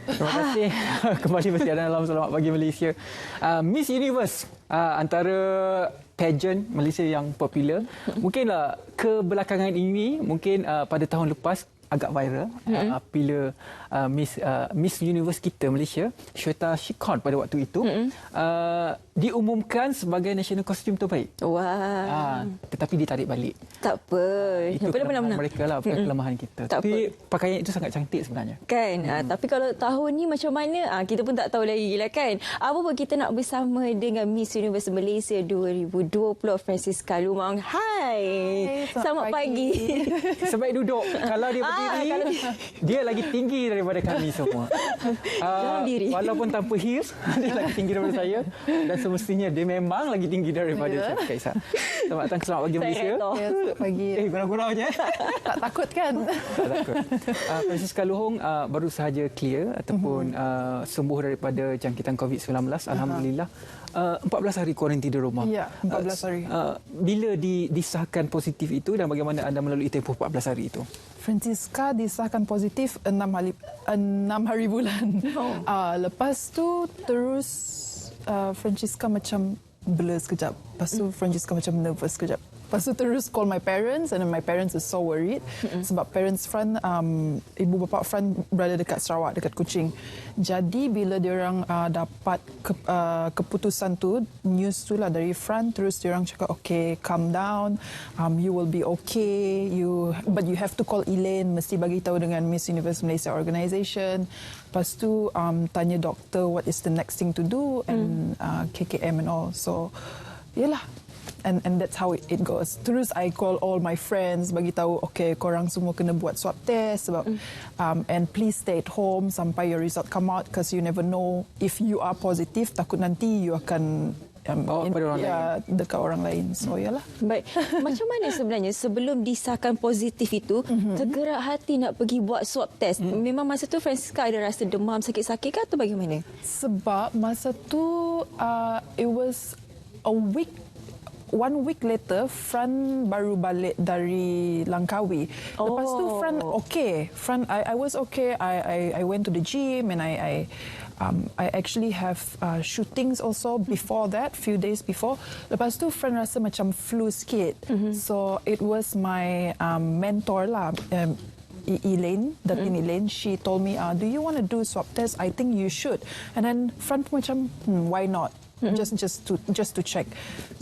Terima kasih. Kembali bersiaran dalam Selamat Pagi Malaysia. Miss Universe, antara pageant Malaysia yang popular. Mungkinlah kebelakangan ini, mungkin pada tahun lepas agak viral bila Miss Universe kita Malaysia, Shweta Shikon pada waktu itu diumumkan sebagai national costume terbaik. Wah. Tetapi ditarik balik. Tak apa. Itu kelemahan mereka lah, bukan kelemahan kita. Tak Tapi pakaian itu sangat cantik sebenarnya. Kan? Tapi kalau tahun ni macam mana, kita pun tak tahu lagi lah kan. Apa pun kita nak bersama dengan Miss Universe Malaysia 2020, Francisca Lumang. Hai. Selamat pagi. Sebaik duduk. Kalau dia berdiri, dia lagi tinggi daripada kami semua. Walaupun tanpa heels, dia lagi tinggi daripada saya. Dan semestinya dia memang lagi tinggi daripada saya. Kaisar. Selamat datang ke Selamat Pagi Malaysia. Ya, selamat pagi. Gurau-gurau je. Tak takut kan? Tak takut. Francisca Lumang baru sahaja clear ataupun sembuh daripada jangkitan COVID-19. Alhamdulillah. 14 hari kuarantin di rumah. Ya, 14 hari. Bila disahkan positif itu dan bagaimana anda melalui tempoh 14 hari itu? Francisca disahkan positif 6 hari bulan. Lepas tu terus Francisca macam blur sekejap. Lepas tu Francisca macam nervous sekejap. Lepas tu terus call my parents and then my parents is so worried sebab parents Fran, ibu bapa Fran berada dekat Sarawak, dekat Kuching. Jadi bila diorang dapat keputusan tu, news tu lah dari Fran, terus diorang cakap okay, calm down, you will be okay, but you have to call Elaine, mesti bagi tahu dengan Miss Universe Malaysia Organisation. Lepas tu tanya doktor what is the next thing to do and KKM and all. So yalah. And that's how it goes. Terus I call all my friends, bagi tahu okay, korang semua kena buat swab test sebab and please stay at home sampai your result come out because you never know if you are positive, takut nanti you akan bawa pada orang lain. Dekat orang lain. So yalah. Baik. Macam mana sebenarnya sebelum disahkan positif itu tergerak hati nak pergi buat swab test? Memang masa tu Francisca ada rasa demam, sakit-sakit ke atau bagaimana? Sebab masa tu it was a week. 1 week later, Fran baru balik dari Langkawi. Lepas tu Fran okay. I was okay. I went to the gym and I actually have shootings also before that, few days before. Lepas tu Fran rasa macam flu sikit. So it was my mentor lah. Elaine, Datin Elaine, she told me, do you want to do swab test? I think you should. And then Fran macam, why not? Just to check.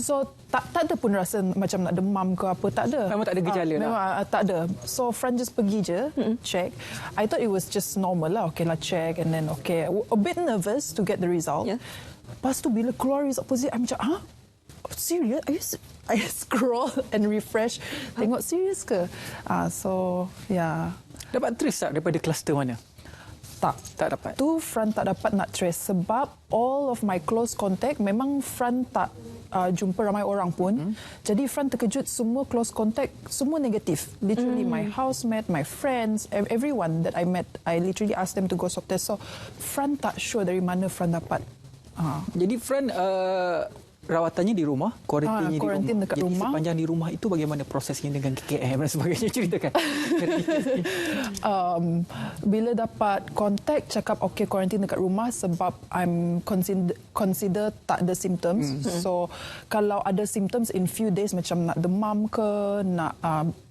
So tak ada pun rasa macam nak demam ke apa, tak ada. Memang tak ada gejala lah. Memang tak ada. So Fran just pergi je check. I thought it was just normal lah. Okay lah, check and then okay. A bit nervous to get the result. Yeah. Lepas tu bila keluar result positif, I macam serious? I scroll and refresh. Tengok serius ke? So yeah. Dapat trace tak daripada kluster mana? Tak dapat. Tu Fran tak dapat nak trace sebab all of my close contact memang Fran tak jumpa ramai orang pun. Jadi Fran terkejut semua close contact semua negatif. Literally my housemate, my friends, everyone that I met, I literally asked them to go swab test. So Fran tak sure dari mana Fran dapat. Jadi Fran rawatannya di rumah, kuarantinnya di rumah. Dekat jadi rumah. Sepanjang di rumah itu bagaimana prosesnya dengan KKM dan sebagainya, ceritakan. Bila dapat kontak cakap okay, kuarantin dekat rumah sebab I'm consider tak ada symptoms. So kalau ada symptoms in few days macam nak demam ke, nak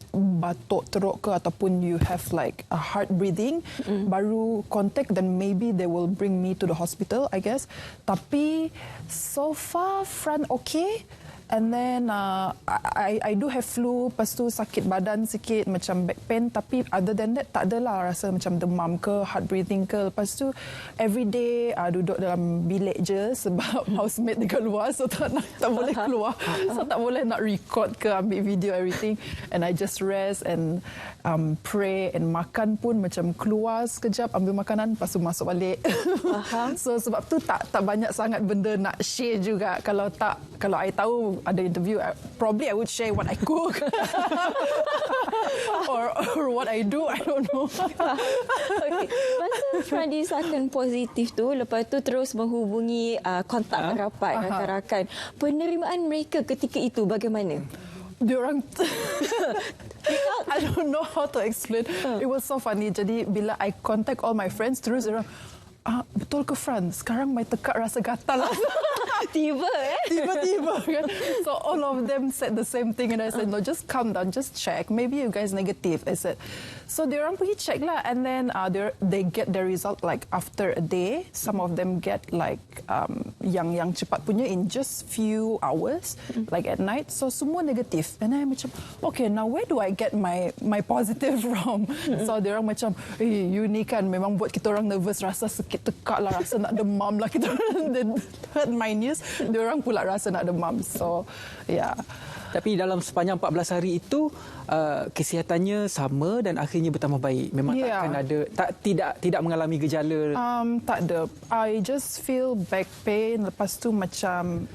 batuk teruk ke ataupun you have like a hard breathing, baru contact, then maybe they will bring me to the hospital, I guess. Tapi so far Fran okay. And then I do have flu, lepas tu sakit badan sikit, macam back pain. Tapi other than that, tak adalah rasa macam demam ke, hard breathing ke. Lepas tu, every day duduk dalam bilik je sebab housemate dekat luar. So tak boleh keluar. So tak boleh nak record ke, ambil video, everything. And I just rest and pray and makan pun macam keluar sekejap, ambil makanan, lepas tu masuk balik. So sebab tu tak banyak sangat benda nak share juga. Kalau I tahu ada interview, probably I would share what I cook or what I do, I don't know. Okay. Masa Fran disahkan positif tu, lepas tu terus menghubungi kontak rapat rakan-rakan. Penerimaan mereka ketika itu bagaimana? Diorang I don't know how to explain. It was so funny. Jadi bila I contact all my friends, terus diorang, betul ke Fran? Sekarang my tekak rasa gatal lah. Tiba-tiba kan. So all of them said the same thing and I said, no, just calm down, just check. Maybe you guys negative. I said, so diorang pergi check lah and then they get their result like after a day. Some of them get like yang cepat punya in just few hours, like at night. So semua negatif. And I macam, okay, now where do I get my positive from? So diorang macam, you ni kan memang buat kita orang nervous, rasa sakit tekak lah, rasa nak demam lah. Kita orang heard my news, diorang pula rasa nak demam. So, yeah. Tapi dalam sepanjang 14 hari itu kesihatannya sama dan akhirnya bertambah baik. Memang takkan ada tidak mengalami gejala. Tak ada. I just feel back pain. Lepas tu macam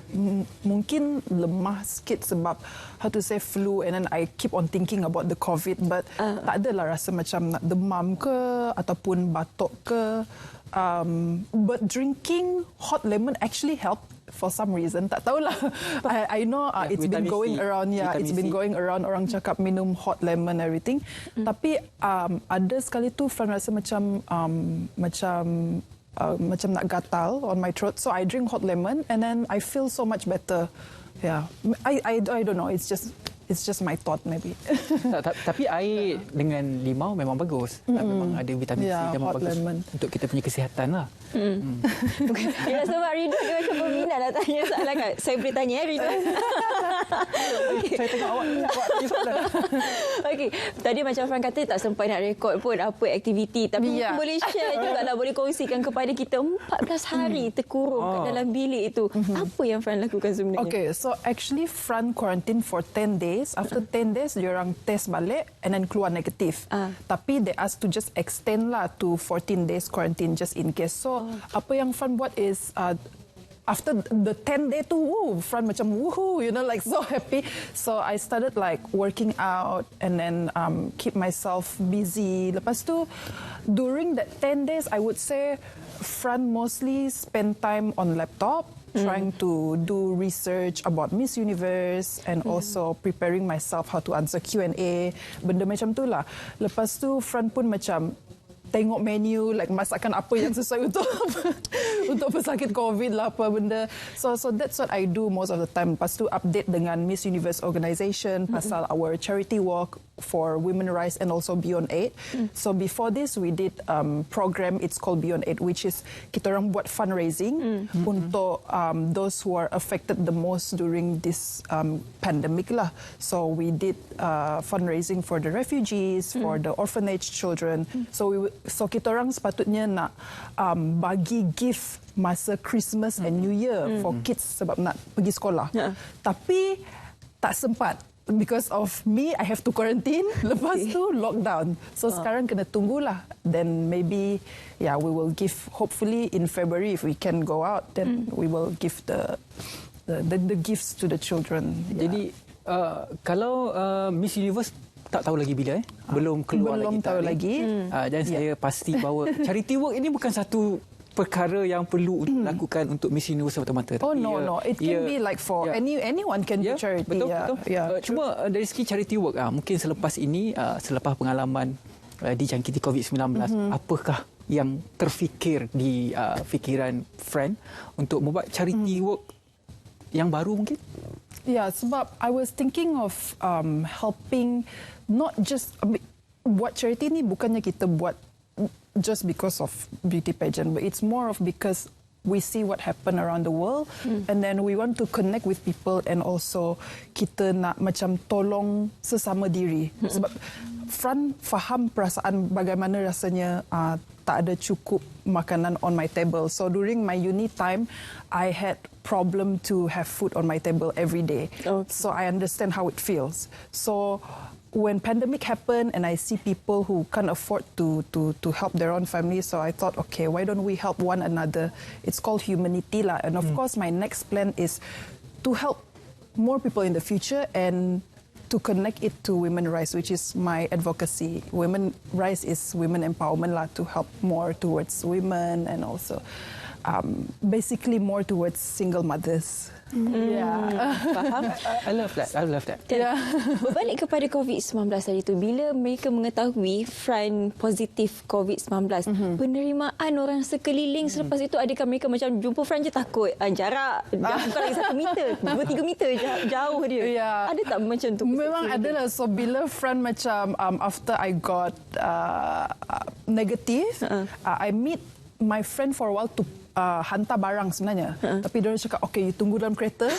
mungkin lemah sikit sebab how to say flu and then I keep on thinking about the COVID but tak adalah rasa macam nak demam ke ataupun batuk ke. But drinking hot lemon actually helped. For some reason, tak tahulah. I know it's been going around. Yeah, it's been going around. Orang cakap minum hot lemon everything. Tapi ada sekali tu Fran rasa macam nak gatal on my throat. So I drink hot lemon and then I feel so much better. Yeah, I don't know. It's just my thought maybe. Tapi air dengan limau memang bagus. Memang ada vitamin C, memang bagus lemon untuk kita punya kesihatan lah. Ya, sebab Ridwan dia macam berminat nak tanya soalan kan. Saya boleh tanya Ridwan. Saya tengok awak tanya soalan. Okey, tadi macam Fran kata tak sempat nak rekod pun apa aktiviti, tapi boleh share juga lah, boleh kongsikan kepada kita 14 hari terkurung kat dalam bilik itu. Apa yang Fran lakukan sebenarnya? Okay, so actually Fran quarantine for 10 days. After 10 days, diorang test balik and then keluar negatif. Tapi they asked to just extend lah to 14 days quarantine just in case. So apa yang Fran buat is after the 10 day tu, Fran macam woohoo, you know, like so happy. So I started like working out and then keep myself busy. Lepas tu, during that 10 days, I would say Fran mostly spend time on laptop, trying to do research about Miss Universe and also preparing myself how to answer Q&A, benda macam tu lah. Lepas tu, Fran pun macam tengok menu, like masakan apa yang sesuai untuk pesakit COVID lah, apa benda. So that's what I do most of the time. Lepas tu update dengan Miss Universe organisation pasal our charity work for Women Rise and also Beyond Aid. So before this, we did program, it's called Beyond Aid, which is kita orang buat fundraising untuk those who are affected the most during this pandemic lah. So we did fundraising for the refugees, for the orphanage children. So kita orang sepatutnya nak bagi gift masa Christmas and New Year for kids sebab nak pergi sekolah. Tapi tak sempat. Because of me, I have to quarantine. Lepas tu lockdown. So sekarang kena tunggulah. Then maybe, we will give. Hopefully in February, if we can go out, then we will give the gifts to the children. Jadi kalau Miss Universe tak tahu lagi bila belum keluar lagi. Belum tahu lagi. Dan saya pasti bahawa charity work ini bukan satu perkara yang perlu lakukan untuk Miss Universe semata-mata. Oh no, it can be like for anyone can do charity. Betul. Cuma dari segi charity work, mungkin selepas ini, selepas pengalaman dijangkiti COVID-19, apakah yang terfikir di fikiran Fran untuk membuat charity work yang baru mungkin? Sebab I was thinking of helping, not just buat charity ni bukannya kita buat just because of beauty pageant, but it's more of because we see what happen around the world and then we want to connect with people and also kita nak macam tolong sesama diri. Sebab Fran faham perasaan bagaimana rasanya tak ada cukup makanan on my table. So during my uni time, I had problem to have food on my table every day. So I understand how it feels. So when pandemic happened and I see people who can't afford to help their own family, so I thought, okay, why don't we help one another? It's called humanity lah. And of course, my next plan is to help more people in the future and to connect it to Women Rise, which is my advocacy. Women Rise is women empowerment lah, to help more towards women and also basically more towards single mothers. Yeah. Faham? I love that. I love that. Yeah. Berbalik kepada COVID-19 tadi tu, bila mereka mengetahui Fran positif COVID-19, penerimaan orang sekeliling selepas itu, adakah mereka macam jumpa Fran je takut? Jarak bukan lagi 1 meter, 2-3 meter jauh dia. Yeah. Ada tak macam tu? Memang ada lah. So bila Fran macam after I got negative, I meet my friend for a while to hantar barang sebenarnya. Tapi dia cakap, okay, you tunggu dalam kereta.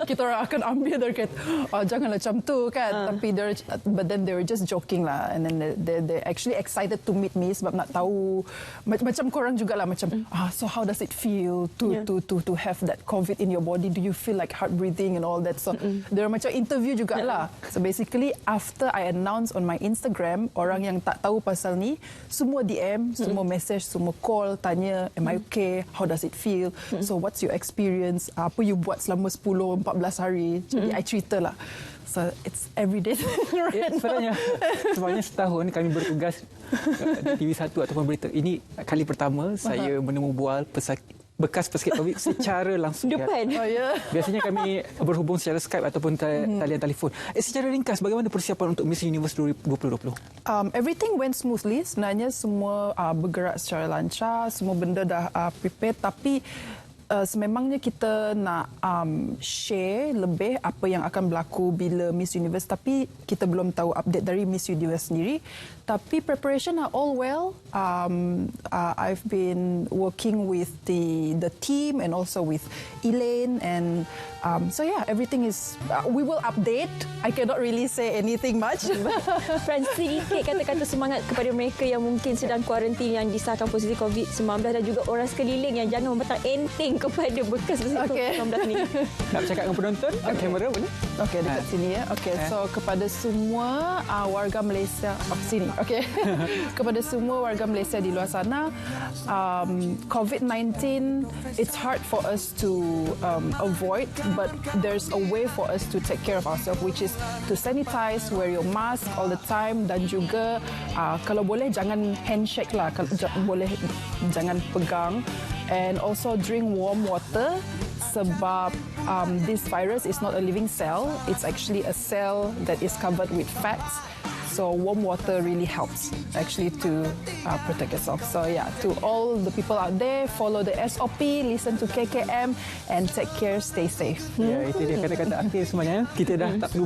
Kita orang akan ambil dari kereta. Oh, janganlah macam tu kan. Tapi but then they were just joking lah. And then they actually excited to meet me sebab nak tahu macam korang jugalah macam so how does it feel to have that COVID in your body? Do you feel like heart breathing and all that? So dia macam interview jugalah. So basically after I announce on my Instagram, orang yang tak tahu pasal ni semua DM, semua message, semua call tanya, am I okay? How does it feel? So what's your experience? Apa you buat selama 10-14 hari? Jadi I cerita lah. So it's everyday. Ya, sebenarnya setahun kami bertugas di TV1 ataupun berita. Ini kali pertama saya menemu bual bekas pesakit COVID secara langsung. Depan. Oh, yeah. Biasanya kami berhubung secara Skype ataupun talian telefon. Secara ringkas, bagaimana persiapan untuk Miss Universe 2020? Everything went smoothly. Sebenarnya semua bergerak secara lancar. Semua benda dah prepare. Tapi sememangnya kita nak share lebih apa yang akan berlaku bila Miss Universe. Tapi kita belum tahu update dari Miss Universe sendiri. Tapi preparation are all well. I've been working with the team and also with Elaine, and so yeah, everything is. We will update. I cannot really say anything much. Fran, sedikit kata-kata semangat kepada mereka yang mungkin sedang kuarantin, yang disahkan positif COVID-19, dan juga orang sekeliling yang jangan membatang enteng kepada bekas positif COVID-19 ni. Nak bercakap dengan penonton? Kamera boleh? Okey, dekat sini ya. Okey, so kepada semua warga Malaysia, sini. Okey. Kepada semua warga Malaysia di luar sana, COVID-19, it's hard for us to avoid, but there's a way for us to take care of ourselves, which is to sanitize, wear your mask all the time, dan juga kalau boleh jangan handshake lah, kalau boleh jangan pegang, and also drink warm water sebab this virus is not a living cell, it's actually a cell that is covered with fats. So warm water really helps actually to protect yourself. So yeah, to all the people out there, follow the SOP, listen to KKM and take care, stay safe. Ya, itu dia kata-kata akhir semuanya. Kita dah tak perlu